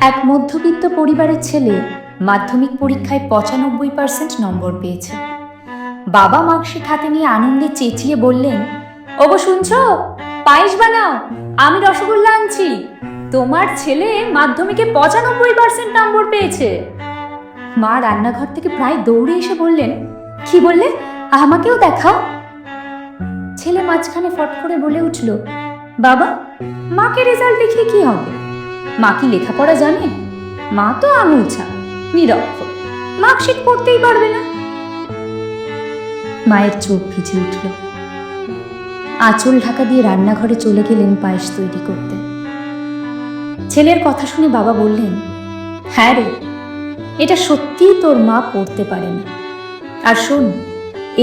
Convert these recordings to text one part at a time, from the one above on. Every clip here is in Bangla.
এক মধ্যবিত্ত পরিবারের ছেলে মাধ্যমিক পরীক্ষায় ৯৫% নম্বর পেয়েছে। বাবা মার্কশিট হাতে নিয়ে আনন্দে চেঁচিয়ে বললেন, ওগো শুনছো, পায়েস বানাও, আমি রসগোল্লা আনছি, তোমার ছেলে মাধ্যমিকে ৯৫% নম্বর পেয়েছে। মা রান্নাঘর থেকে প্রায় দৌড়ে এসে বললেন, কি বললে, আমাকেও দেখাও। ছেলে মাঝখানে ফট করে বলে উঠল, বাবা, মাকে রেজাল্ট দেখিয়ে কি হবে? মা কি লেখাপড়া জানে? মা তো আঙুল ছাপ, নিরক্ষর, মার্কশিট পড়তেই পারবে না। মায়ের চোখ ভিজে উঠল। আঁচল ঢাকা দিয়ে রান্নাঘরে চলে গেলেন পায়েস তৈরি করতে। ছেলের কথা শুনে বাবা বললেন, হ্যাঁ রে, এটা সত্যিই তোর মা পড়তে পারে না। আর শোন,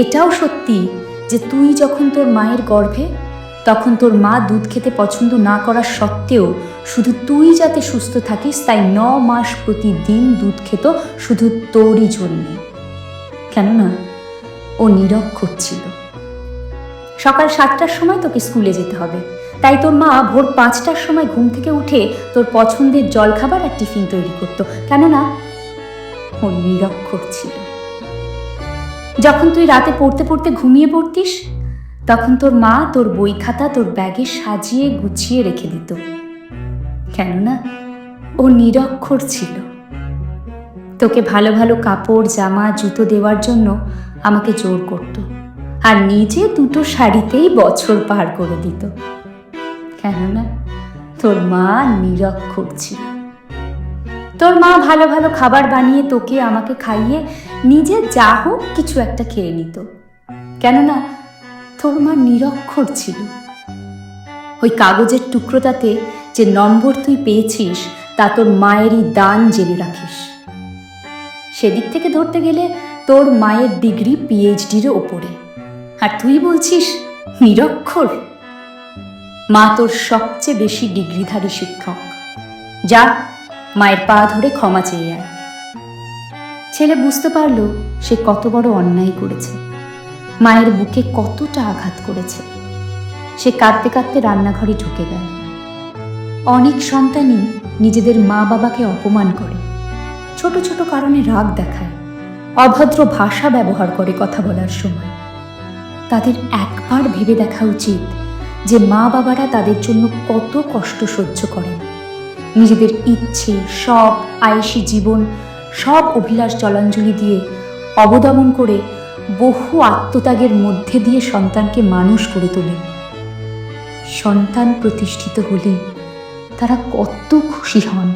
এটাও সত্যি যে তুই যখন তোর মায়ের গর্ভে, তখন তোর মা দুধ খেতে পছন্দ না করার সত্ত্বেও শুধু তুই যাতে সুস্থ থাকিস তাই ৯ মাস প্রতিদিন দুধ খেত শুধু তোরই জন্যে। কেননা ও নিরক্ষর ছিল। সকাল ৭টার সময় তোকে স্কুলে যেতে হবে, তাই তোর মা ভোর ৫টার সময় ঘুম থেকে উঠে তোর পছন্দের জলখাবার আর টিফিন তৈরি করত, কেননা ও নিরক্ষর ছিল। যখন তুই রাতে পড়তে পড়তে ঘুমিয়ে পড়তিস, তখন তোর মা তোর বই খাতা তোর ব্যাগে সাজিয়ে গুছিয়ে রেখে দিত, কেননা ও নিরক্ষর ছিল। তোকে ভালো ভালো কাপড়, জামা, জুতো দেওয়ার জন্য আমাকে জোর করত, আর নিজে ২টো শাড়িতেই বছর পার করে দিত, কেননা তোর মা নিরক্ষর ছিল। তোর মা ভালো ভালো খাবার বানিয়ে তোকে আমাকে খাইয়ে নিজে যা হোক কিছু একটা খেয়ে নিত, কেননা তোর মা নিরক্ষর ছিল। ওই কাগজের টুকরোটাতে যে নম্বর তুই পেয়েছিস তা তোর মায়েরই দান জেনে রাখিস। সেদিক থেকে ধরতে গেলে তোর মায়ের ডিগ্রি পিএইচডির ওপরে, আর তুই বলছিস নিরক্ষর। মা তোর সবচেয়ে বেশি ডিগ্রিধারী শিক্ষক। যা, মায়ের পা ধরে ক্ষমা চেয়ে আয়। ছেলে বুঝতে পারল সে কত বড় অন্যায় করেছে, মায়ের বুকে কতটা আঘাত করেছে। সে কাঁদতে কাঁদতে রান্নাঘরে ঢুকে গেল। অনেক সন্তানই নিজেদের মা বাবাকে অপমান করে, ছোট ছোট কারণে রাগ দেখায়, অভদ্র ভাষা ব্যবহার করে কথা বলার সময়। তাদের একবার ভেবে দেখা উচিত যে মা বাবারা তাদের জন্য কত কষ্ট সহ্য করেন। নিজেদের ইচ্ছে, শখ, আয়েশি জীবন সব অভিলাষ জলাঞ্জলি দিয়ে অবদমন করে বহু আত্মত্যাগের মধ্যে দিয়ে সন্তানকে মানুষ করে তোলেন। সন্তান প্রতিষ্ঠিত হলে তারা কত খুশি হন।